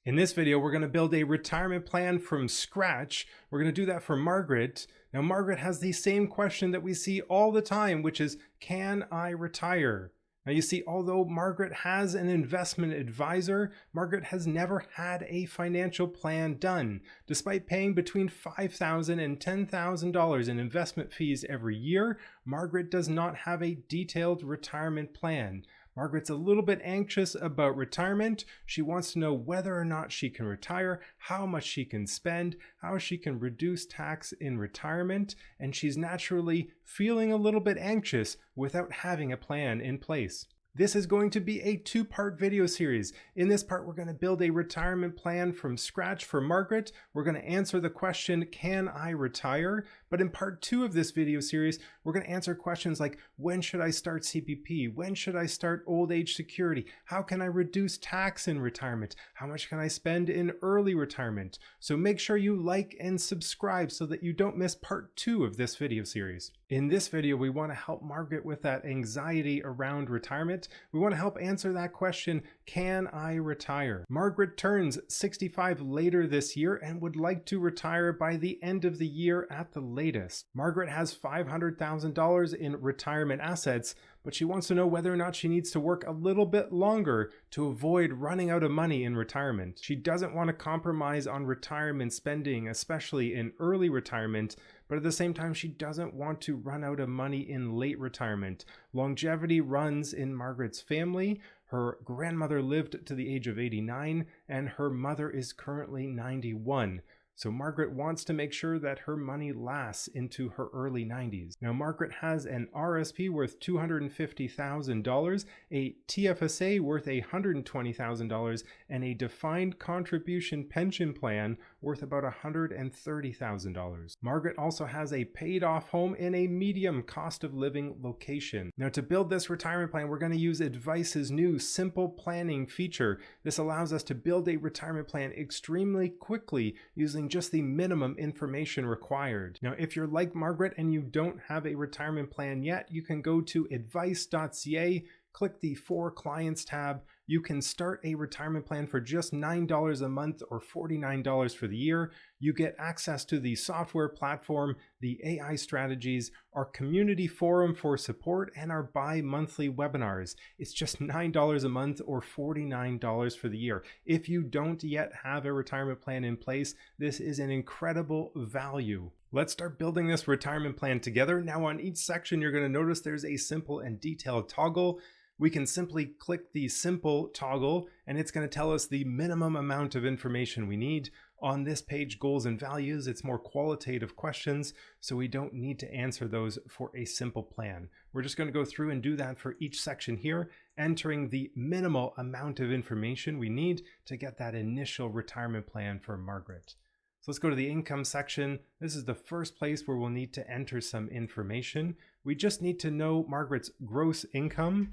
In this video, we're going to build a retirement plan from scratch. We're going to do that for Margaret. Now, Margaret has the same question that we see all the time, which is, can I retire? Now, you see, although Margaret has an investment advisor, Margaret has never had a financial plan done. Despite paying between $5,000 and $10,000 in investment fees every year, Margaret does not have a detailed retirement plan. Margaret's a little bit anxious about retirement. She wants to know whether or not she can retire, how much she can spend, how she can reduce tax in retirement, and she's naturally feeling a little bit anxious without having a plan in place. This is going to be a two-part video series. In this part, we're going to build a retirement plan from scratch for Margaret. We're going to answer the question, can I retire? But in part two of this video series, we're going to answer questions like, when should I start CPP? When should I start old age security? How can I reduce tax in retirement? How much can I spend in early retirement? So make sure you like and subscribe so that you don't miss part two of this video series. In this video, we want to help Margaret with that anxiety around retirement. We want to help answer that question, can I retire? Margaret turns 65 later this year and would like to retire by the end of the year at the latest. Margaret has $500,000 in retirement assets, but she wants to know whether or not she needs to work a little bit longer to avoid running out of money in retirement. She doesn't want to compromise on retirement spending, especially in early retirement, but at the same time, she doesn't want to run out of money in late retirement. Longevity runs in Margaret's family. Her grandmother lived to the age of 89, and her mother is currently 91. So Margaret wants to make sure that her money lasts into her early 90s. Now, Margaret has an RSP worth $250,000, a TFSA worth $120,000, and a defined contribution pension plan worth about $130,000. Margaret also has a paid-off home in a medium cost of living location. Now, to build this retirement plan, we're going to use Advice's new simple planning feature. This allows us to build a retirement plan extremely quickly using just the minimum information required. Now, if you're like Margaret and you don't have a retirement plan yet, you can go to advice.ca, click the For Clients tab. You can start a retirement plan for just $9 a month or $49 for the year. You get access to the software platform, the AI strategies, our community forum for support, and our bi-monthly webinars. It's just $9 a month or $49 for the year. If you don't yet have a retirement plan in place, this is an incredible value. Let's start building this retirement plan together. Now, on each section, you're going to notice there's a simple and detailed toggle. We can simply click the simple toggle and it's going to tell us the minimum amount of information we need. On this page, goals and values, it's more qualitative questions, so we don't need to answer those for a simple plan. We're just going to go through and do that for each section here, entering the minimal amount of information we need to get that initial retirement plan for Margaret. So let's go to the income section. This is the first place where we'll need to enter some information. We just need to know Margaret's gross income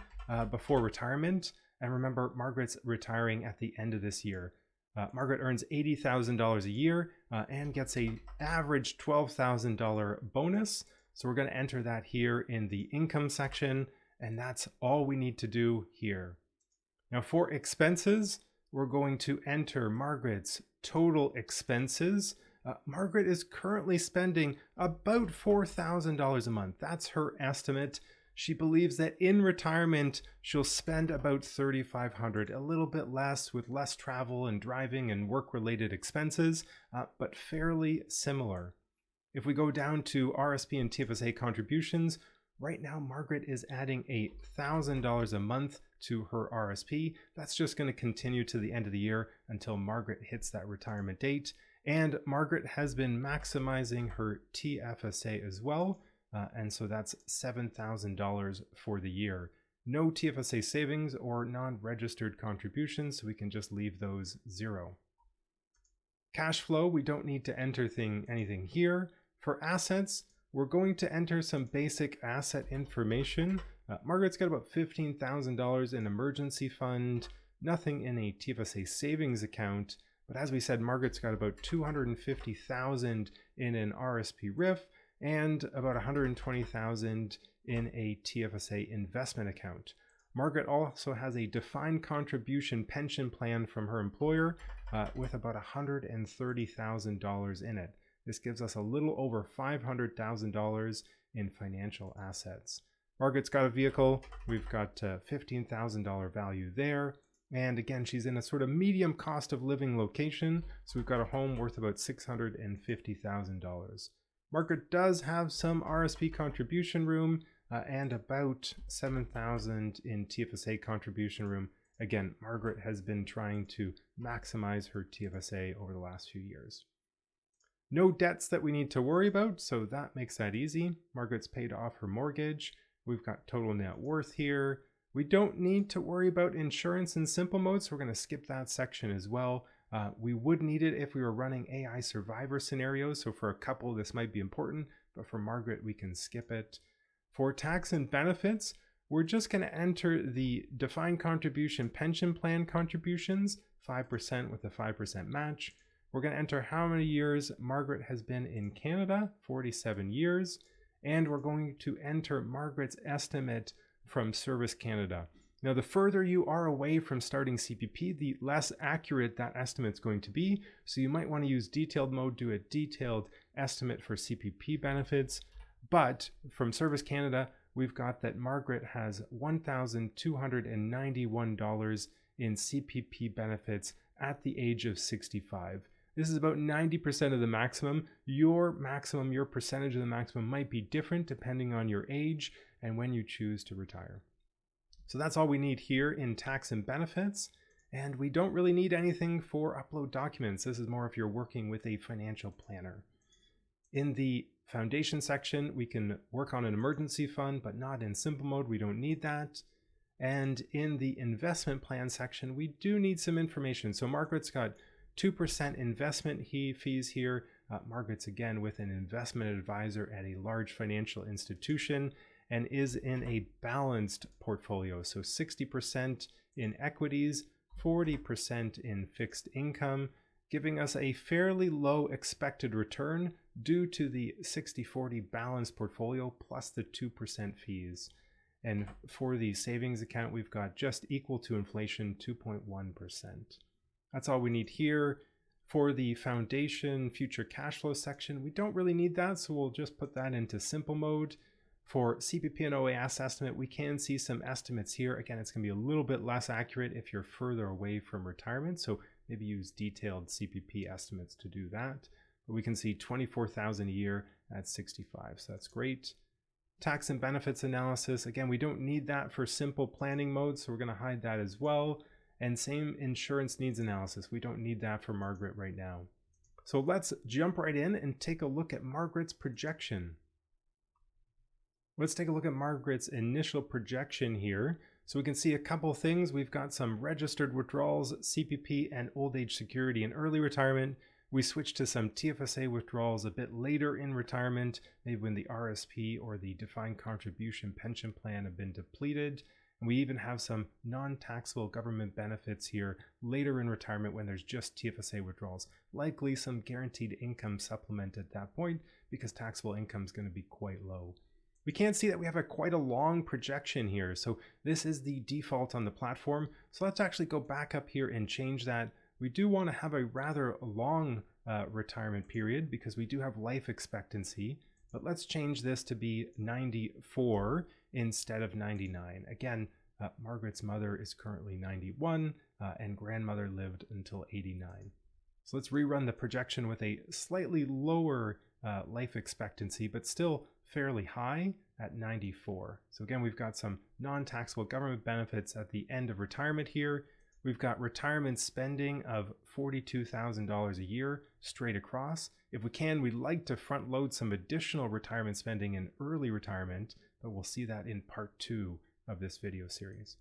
before retirement. And remember, Margaret's retiring at the end of this year. Margaret earns $80,000 a year and gets an average $12,000 bonus. So we're going to enter that here in the income section, and that's all we need to do here. Now for expenses, we're going to enter Margaret's total expenses. Margaret is currently spending about $4,000 a month. That's her estimate. She believes that in retirement, she'll spend about $3,500, a little bit less with less travel and driving and work-related expenses, but fairly similar. If we go down to RSP and TFSA contributions, right now Margaret is adding $1,000 a month to her RSP. That's just going to continue to the end of the year until Margaret hits that retirement date. And Margaret has been maximizing her TFSA as well. And so that's $7,000 for the year. No TFSA savings or non-registered contributions, so we can just leave those zero. Cash flow, we don't need to enter anything here. For assets, we're going to enter some basic asset information. Margaret's got about $15,000 in emergency fund, nothing in a TFSA savings account. But as we said, Margaret's got about $250,000 in an RSP RIF, and about $120,000 in a TFSA investment account. Margaret also has a defined contribution pension plan from her employer with about $130,000 in it. This gives us a little over $500,000 in financial assets. Margaret's got a vehicle. We've got $15,000 value there. And again, she's in a sort of medium cost of living location. So we've got a home worth about $650,000. Margaret does have some RSP contribution room and about $7,000 in TFSA contribution room. Again, Margaret has been trying to maximize her TFSA over the last few years. No debts that we need to worry about, so that makes that easy. Margaret's paid off her mortgage. We've got total net worth here. We don't need to worry about insurance in simple mode, so we're going to skip that section as well. We would need it if we were running AI survivor scenarios, so for a couple this might be important, but for Margaret we can skip it. For tax and benefits, we're just going to enter the defined contribution pension plan contributions, 5% with a 5% match. We're going to enter how many years Margaret has been in Canada, 47 years, and we're going to enter Margaret's estimate from Service Canada. Now, the further you are away from starting CPP, the less accurate that estimate's going to be. So you might want to use detailed mode, do a detailed estimate for CPP benefits. But from Service Canada, we've got that Margaret has $1,291 in CPP benefits at the age of 65. This is about 90% of the maximum. Your percentage of the maximum might be different depending on your age and when you choose to retire. So that's all we need here in tax and benefits. And we don't really need anything for upload documents. This is more if you're working with a financial planner. In the foundation section, we can work on an emergency fund, but not in simple mode. We don't need that. And in the investment plan section, we do need some information. So Margaret's got 2% investment fees here. Margaret's again with an investment advisor at a large financial institution and is in a balanced portfolio. So 60% in equities, 40% in fixed income, giving us a fairly low expected return due to the 60-40 balanced portfolio plus the 2% fees. And for the savings account, we've got just equal to inflation, 2.1%. That's all we need here. For the foundation future cash flow section, we don't really need that, so we'll just put that into simple mode. For CPP and OAS estimate, we can see some estimates here. Again, it's going to be a little bit less accurate if you're further away from retirement, so maybe use detailed CPP estimates to do that. But we can see $24,000 a year at 65, so that's great. Tax and benefits analysis, again, we don't need that for simple planning mode, so we're going to hide that as well. And same insurance needs analysis. We don't need that for Margaret right now. So let's jump right in and take a look at Margaret's projection. Let's take a look at Margaret's initial projection here. So we can see a couple things. We've got some registered withdrawals, CPP and old age security and early retirement. We switched to some TFSA withdrawals a bit later in retirement, maybe when the RSP or the defined contribution pension plan have been depleted. And we even have some non-taxable government benefits here later in retirement when there's just TFSA withdrawals. Likely some guaranteed income supplement at that point because taxable income is going to be quite low. We can see that we have quite a long projection here. So this is the default on the platform. So let's actually go back up here and change that. We do want to have a rather long retirement period because we do have life expectancy. But let's change this to be 94 instead of 99. Again, Margaret's mother is currently 91 and grandmother lived until 89. So let's rerun the projection with a slightly lower life expectancy, but still fairly high at 94. So again, we've got some non-taxable government benefits at the end of retirement here. We've got retirement spending of $42,000 a year straight across. If we can, we'd like to front load some additional retirement spending in early retirement, but we'll see that in part 2 of this video series.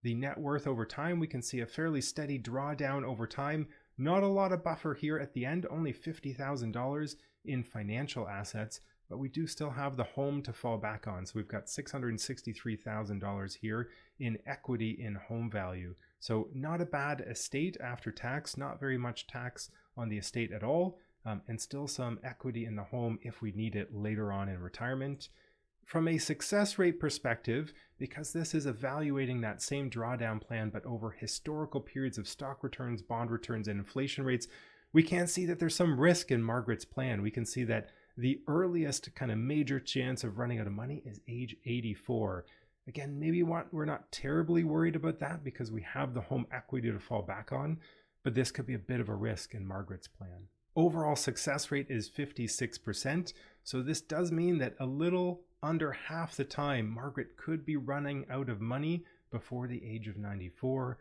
The net worth over time, we can see a fairly steady drawdown over time. Not a lot of buffer here at the end, only $50,000 in financial assets, but we do still have the home to fall back on. So we've got $663,000 here in equity in home value. So not a bad estate after tax, not very much tax on the estate at all, and still some equity in the home if we need it later on in retirement. From a success rate perspective, because this is evaluating that same drawdown plan but over historical periods of stock returns, bond returns, and inflation rates, we can see that there's some risk in Margaret's plan. We can see that the earliest kind of major chance of running out of money is age 84. Again, maybe we're not terribly worried about that because we have the home equity to fall back on, but this could be a bit of a risk in Margaret's plan. Overall success rate is 56%, so this does mean that a little under half the time Margaret could be running out of money before the age of 94.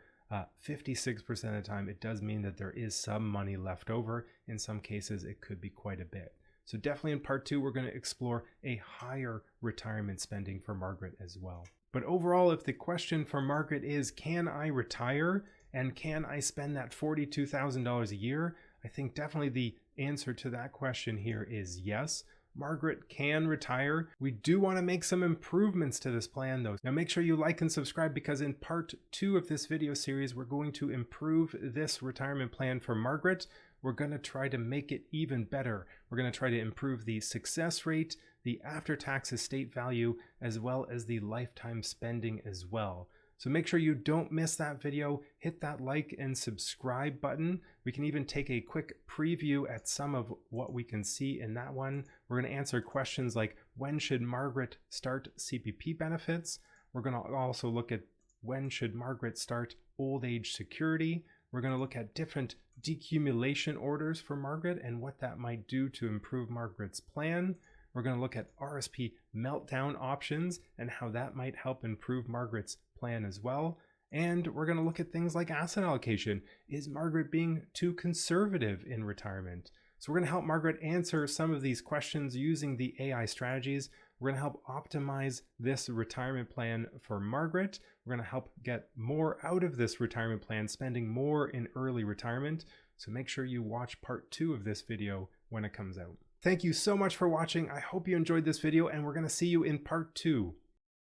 56% of the time, it does mean that there is some money left over. In some cases, it could be quite a bit. So definitely in part 2, we're going to explore a higher retirement spending for Margaret as well. But overall, if the question for Margaret is, can I retire and can I spend that $42,000 a year? I think definitely the answer to that question here is yes. Margaret can retire. We do want to make some improvements to this plan though. Now make sure you like and subscribe because in part 2 of this video series, we're going to improve this retirement plan for Margaret. We're going to try to make it even better. We're going to try to improve the success rate, the after-tax estate value, as well as the lifetime spending as well. So make sure you don't miss that video. Hit that like and subscribe button. We can even take a quick preview at some of what we can see in that one. We're going to answer questions like, when should Margaret start CPP benefits? We're going to also look at when should Margaret start old age security? We're going to look at different decumulation orders for Margaret and what that might do to improve Margaret's plan. We're going to look at RSP meltdown options and how that might help improve Margaret's plan as well. And we're going to look at things like asset allocation. Is Margaret being too conservative in retirement? So we're going to help Margaret answer some of these questions using the AI strategies. We're going to help optimize this retirement plan for Margaret. We're going to help get more out of this retirement plan, spending more in early retirement. So make sure you watch part 2 of this video when it comes out. Thank you so much for watching. I hope you enjoyed this video and we're going to see you in part 2.